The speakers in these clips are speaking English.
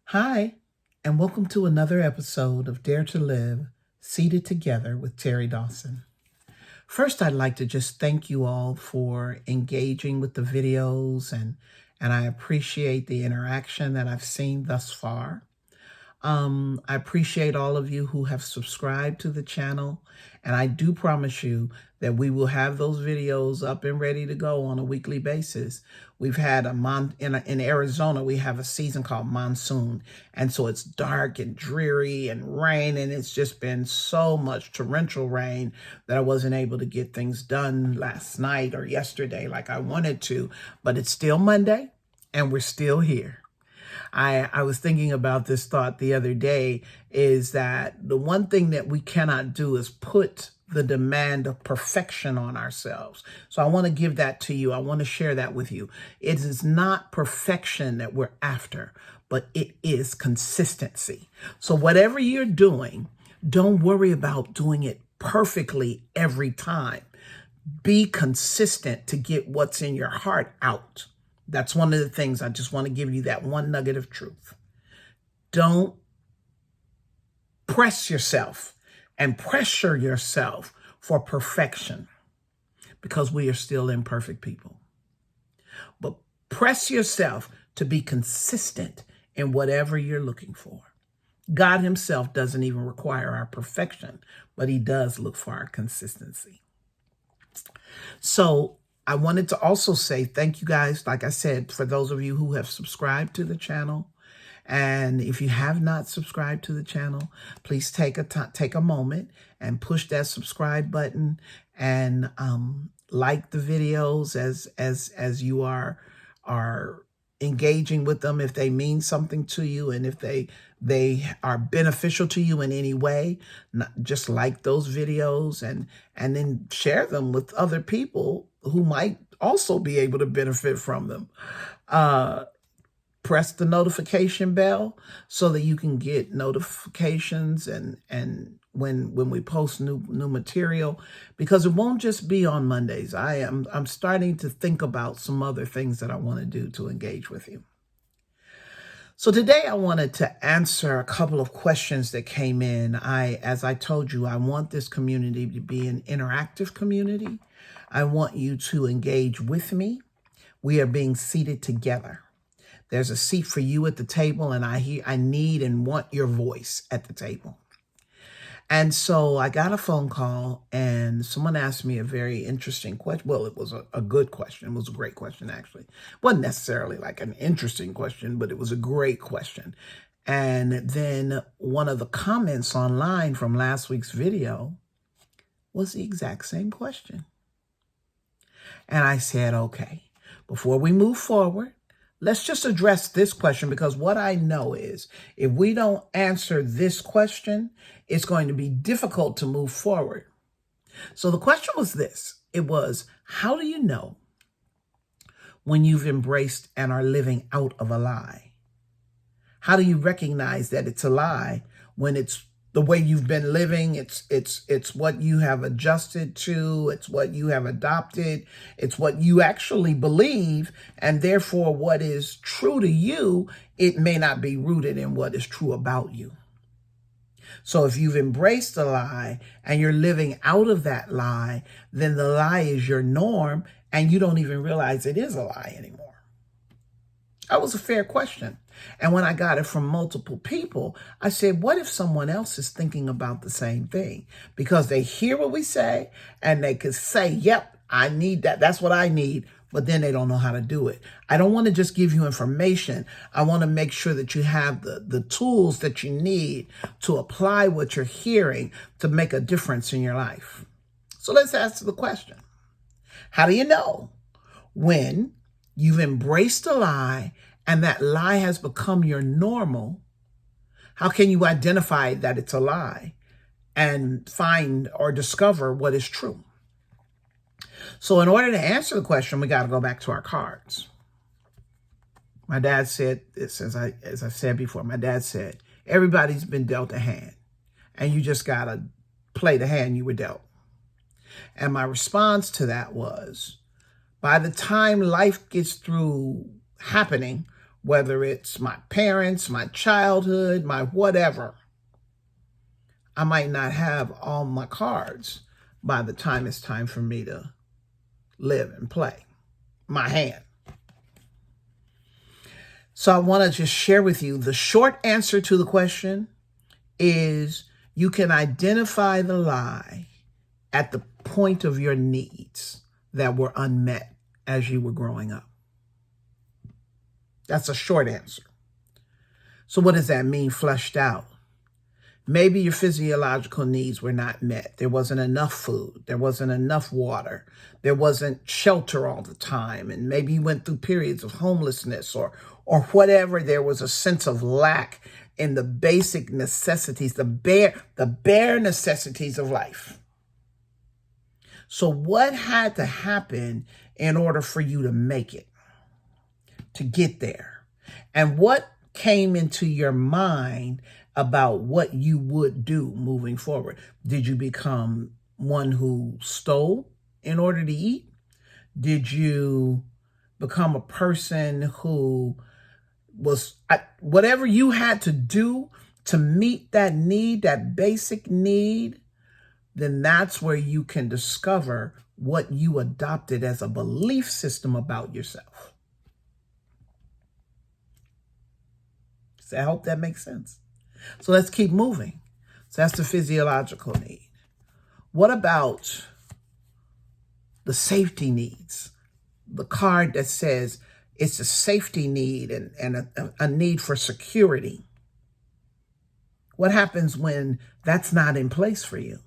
Hi, and welcome to another episode of Dare to Live, Seated Together with Terry Dawson. First, I'd like to just thank you all for engaging with the videos, and I appreciate the interaction that I've seen thus far. I appreciate all of you who have subscribed to the channel, and I do promise you that we will have those videos up and ready to go on a weekly basis. We've had in Arizona, we have a season called monsoon, and so it's dark and dreary and rain, and it's just been so much torrential rain that I wasn't able to get things done last night or yesterday like I wanted to, but it's still Monday, and we're still here. I was thinking about this thought the other day, is that the one thing that we cannot do is put the demand of perfection on ourselves. So I want to give that to you. I want to share that with you. It is not perfection that we're after, but it is consistency. So whatever you're doing, don't worry about doing it perfectly every time. Be consistent to get what's in your heart out. That's one of the things. I just want to give you that one nugget of truth. Don't press yourself and pressure yourself for perfection, because we are still imperfect people. But press yourself to be consistent in whatever you're looking for. God himself doesn't even require our perfection, but he does look for our consistency. So I wanted to also say thank you guys, like I said, for those of you who have subscribed to the channel. And if you have not subscribed to the channel, please take a moment and push that subscribe button, and like the videos as you are engaging with them, if they mean something to you and if they are beneficial to you in any way. Just like those videos and then share them with other people who might also be able to benefit from them. Press the notification bell so that you can get notifications and when we post new material, because it won't just be on Mondays. I'm starting to think about some other things that I want to do to engage with you. So today I wanted to answer a couple of questions that came in. As I told you, I want this community to be an interactive community. I want you to engage with me. We are being seated together. There's a seat for you at the table, and I need and want your voice at the table. And so I got a phone call, and someone asked me a very interesting question. Well, it was a good question. It was a great question, actually. It wasn't necessarily like an interesting question, but it was a great question. And then one of the comments online from last week's video was the exact same question. And I said, okay, before we move forward, let's just address this question, because what I know is if we don't answer this question, it's going to be difficult to move forward. So the question was this. It was, how do you know when you've embraced and are living out of a lie? How do you recognize that it's a lie when it's the way you've been living? It's what you have adjusted to. It's what you have adopted. It's what you actually believe. And therefore, what is true to you, it may not be rooted in what is true about you. So if you've embraced a lie and you're living out of that lie, then the lie is your norm and you don't even realize it is a lie anymore. That was a fair question. And when I got it from multiple people, I said, what if someone else is thinking about the same thing? Because they hear what we say and they could say, yep, I need that. That's what I need. But then they don't know how to do it. I don't want to just give you information. I want to make sure that you have the tools that you need to apply what you're hearing to make a difference in your life. So let's answer the question. How do you know when you've embraced a lie and that lie has become your normal? How can you identify that it's a lie and find or discover what is true? So in order to answer the question, we got to go back to our cards. My dad said this, as I said before, my dad said, everybody's been dealt a hand and you just got to play the hand you were dealt. And my response to that was, by the time life gets through happening, whether it's my parents, my childhood, my whatever. I might not have all my cards by the time it's time for me to live and play my hand. So I want to just share with you the short answer to the question is you can identify the lie at the point of your needs that were unmet as you were growing up. That's a short answer. So what does that mean fleshed out? Maybe your physiological needs were not met. There wasn't enough food. There wasn't enough water. There wasn't shelter all the time. And maybe you went through periods of homelessness or whatever. There was a sense of lack in the basic necessities, the bare necessities of life. So what had to happen in order for you to make it, to get there? And what came into your mind about what you would do moving forward? Did you become one who stole in order to eat? Did you become a person who was, whatever you had to do to meet that need, that basic need, then that's where you can discover what you adopted as a belief system about yourself. So I hope that makes sense. So let's keep moving. So that's the physiological need. What about the safety needs? The card that says it's a safety need and a need for security. What happens when that's not in place for you?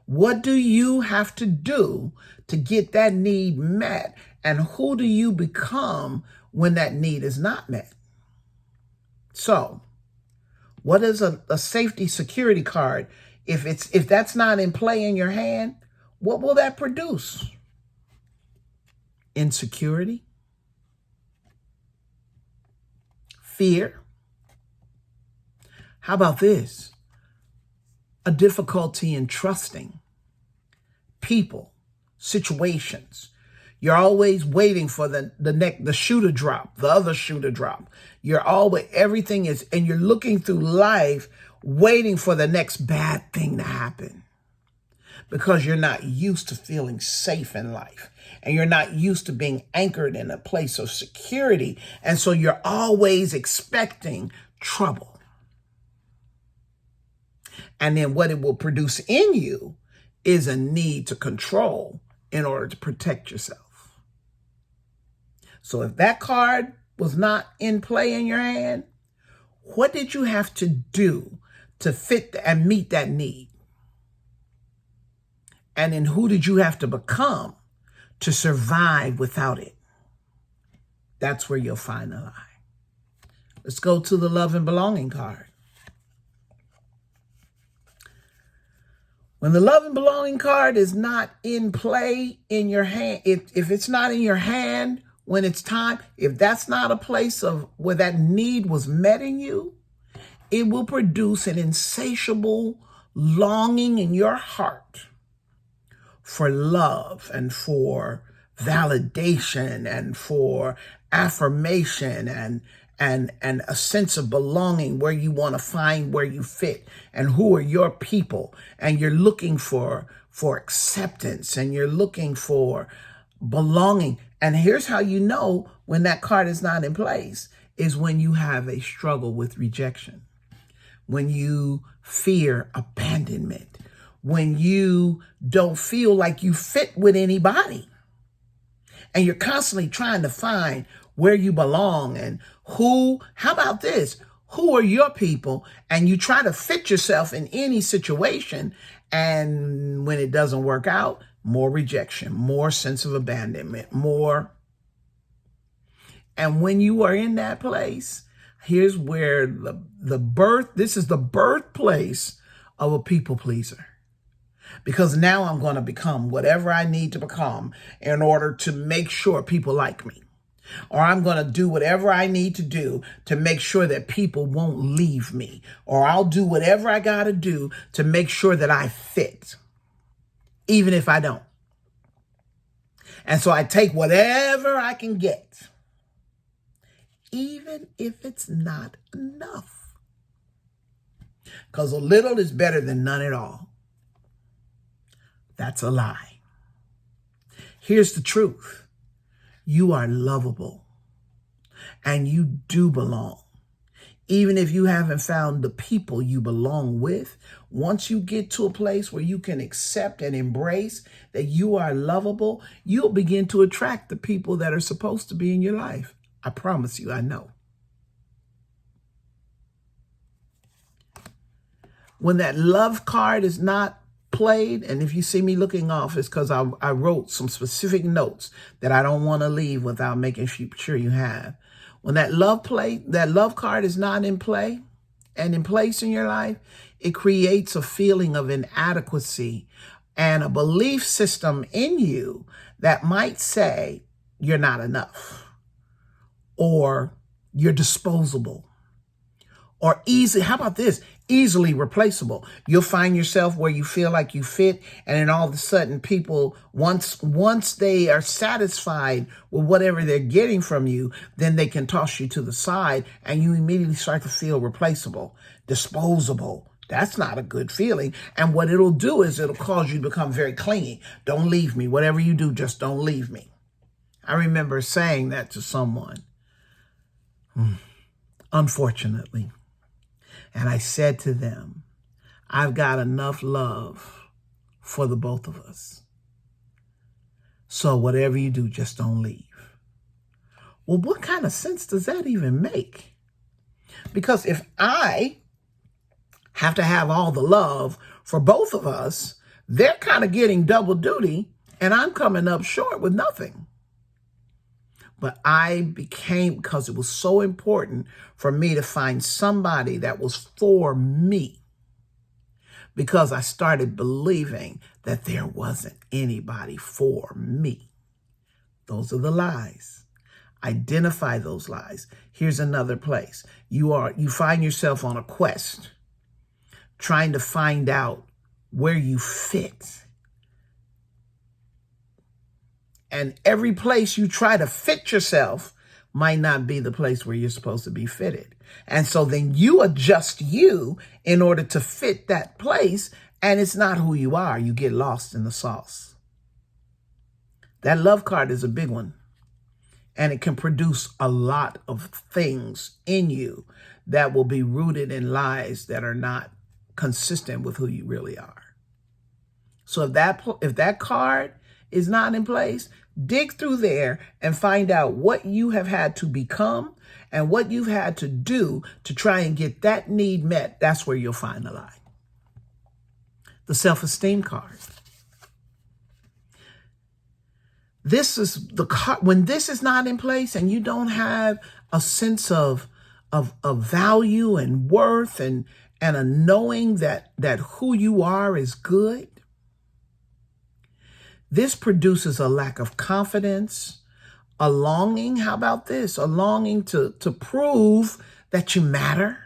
What do you have to do to get that need met? And who do you become when that need is not met? So, what is a safety security card? If that's not in play in your hand, what will that produce? Insecurity? Fear? How about this? A difficulty in trusting people, situations. You're always waiting for the shoe to drop, the other shoe to drop. You're always, everything is, and you're looking through life waiting for the next bad thing to happen because you're not used to feeling safe in life and you're not used to being anchored in a place of security. And so you're always expecting trouble. And then what it will produce in you is a need to control in order to protect yourself. So if that card was not in play in your hand, what did you have to do to fit and meet that need? And then who did you have to become to survive without it? That's where you'll find the lie. Let's go to the love and belonging card. When the love and belonging card is not in play in your hand, if it's not in your hand when it's time, if that's not a place of where that need was met in you, it will produce an insatiable longing in your heart for love and for validation and for affirmation and a sense of belonging where you want to find where you fit and who are your people. And you're looking for acceptance and you're looking for belonging. And here's how you know when that card is not in place is when you have a struggle with rejection, when you fear abandonment, when you don't feel like you fit with anybody. And you're constantly trying to find where you belong and how about this? Who are your people? And you try to fit yourself in any situation. And when it doesn't work out, more rejection, more sense of abandonment, more. And when you are in that place, here's where this is the birthplace of a people pleaser. Because now I'm going to become whatever I need to become in order to make sure people like me. Or I'm going to do whatever I need to do to make sure that people won't leave me. Or I'll do whatever I got to do to make sure that I fit, even if I don't. And so I take whatever I can get even if it's not enough. Because a little is better than none at all. That's a lie. Here's the truth. You are lovable and you do belong. Even if you haven't found the people you belong with, once you get to a place where you can accept and embrace that you are lovable, you'll begin to attract the people that are supposed to be in your life. I promise you, I know. When that love card is not played, and if you see me looking off, it's because I wrote some specific notes that I don't want to leave without making sure you have. When that love card is not in play and in place in your life, it creates a feeling of inadequacy and a belief system in you that might say you're not enough, or you're disposable, or easy. How about this? Easily replaceable. You'll find yourself where you feel like you fit, and then all of a sudden people, once they are satisfied with whatever they're getting from you, then they can toss you to the side and you immediately start to feel replaceable, disposable. That's not a good feeling. And what it'll do is it'll cause you to become very clingy. Don't leave me. Whatever you do, just don't leave me. I remember saying that to someone, unfortunately. And I said to them, I've got enough love for the both of us. So whatever you do, just don't leave. Well, what kind of sense does that even make? Because if I have to have all the love for both of us, they're kind of getting double duty and I'm coming up short with nothing. But because it was so important for me to find somebody that was for me, because I started believing that there wasn't anybody for me. Those are the lies. Identify those lies. Here's another place. You find yourself on a quest, trying to find out where you fit. And every place you try to fit yourself might not be the place where you're supposed to be fitted. And so then you adjust you in order to fit that place, and it's not who you are. You get lost in the sauce. That love card is a big one, and it can produce a lot of things in you that will be rooted in lies that are not consistent with who you really are. So if that card is not in place, dig through there and find out what you have had to become and what you've had to do to try and get that need met. That's where you'll find the lie. The self-esteem card. This is the card. When this is not in place and you don't have a sense of value and worth and a knowing that who you are is good, this produces a lack of confidence, a longing. How about this? A longing to prove that you matter.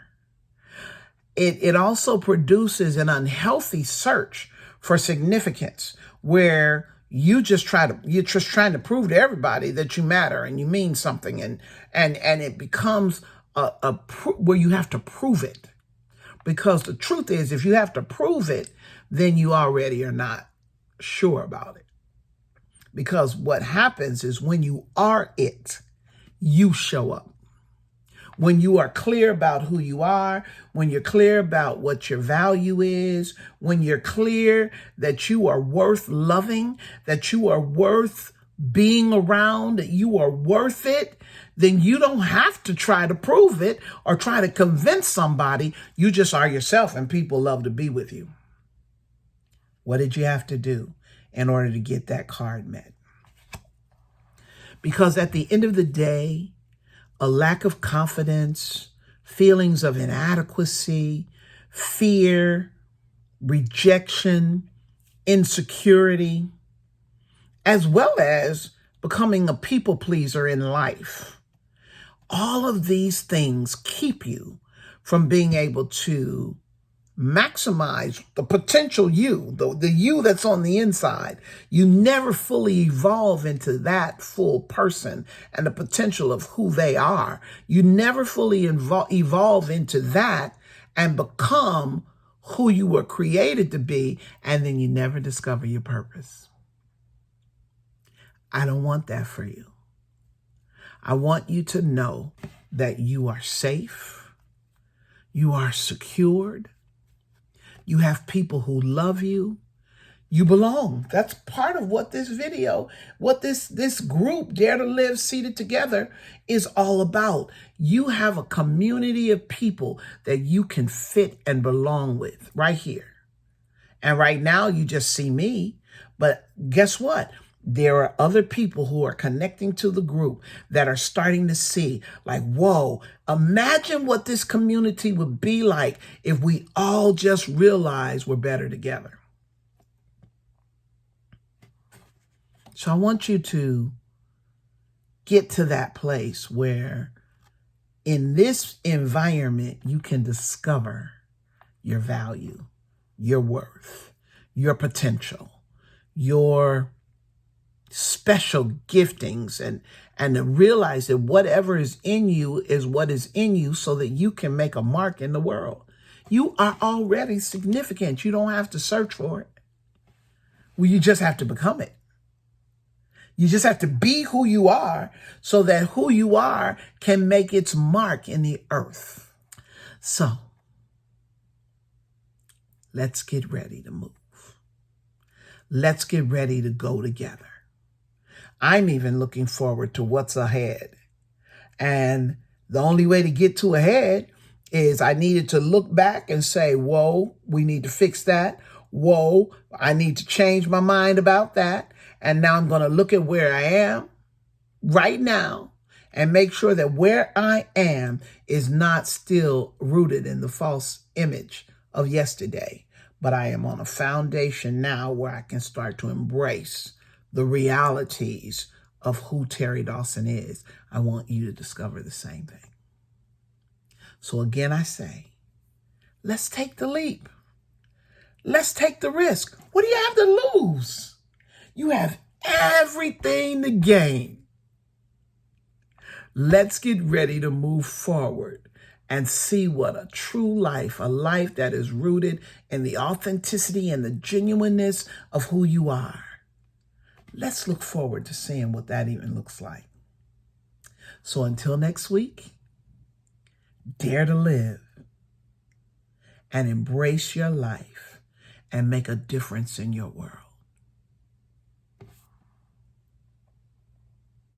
It also produces an unhealthy search for significance where you're just trying to prove to everybody that you matter and you mean something. And it becomes where you have to prove it. Because the truth is, if you have to prove it, then you already are not sure about it. Because what happens is when you are it, you show up. When you are clear about who you are, when you're clear about what your value is, when you're clear that you are worth loving, that you are worth being around, that you are worth it, then you don't have to try to prove it or try to convince somebody. You just are yourself and people love to be with you. What did you have to do in order to get that card met? Because at the end of the day, a lack of confidence, feelings of inadequacy, fear, rejection, insecurity, as well as becoming a people pleaser in life. All of these things keep you from being able to maximize the potential you, the you that's on the inside. You never fully evolve into that full person and the potential of who they are. You never fully evolve into that and become who you were created to be, and then you never discover your purpose. I don't want that for you. I want you to know that you are safe, you are secured, you have people who love you, you belong. That's part of what this video, what this group, Dare to Live Seated Together, is all about. You have a community of people that you can fit and belong with right here. And right now you just see me, but guess what? There are other people who are connecting to the group that are starting to see, like, whoa, imagine what this community would be like if we all just realize we're better together. So I want you to get to that place where in this environment, you can discover your value, your worth, your potential, your special giftings, and to realize that whatever is in you is what is in you so that you can make a mark in the world. You are already significant. You don't have to search for it. Well, you just have to become it. You just have to be who you are so that who you are can make its mark in the earth. So let's get ready to move. Let's get ready to go together. I'm even looking forward to what's ahead. And the only way to get to ahead is I needed to look back and say, whoa, we need to fix that. Whoa, I need to change my mind about that. And now I'm going to look at where I am right now and make sure that where I am is not still rooted in the false image of yesterday, but I am on a foundation now where I can start to embrace the realities of who Terry Dawson is. I want you to discover the same thing. So again, I say, let's take the leap. Let's take the risk. What do you have to lose? You have everything to gain. Let's get ready to move forward and see what a true life, a life that is rooted in the authenticity and the genuineness of who you are. Let's look forward to seeing what that even looks like. So until next week, dare to live and embrace your life and make a difference in your world.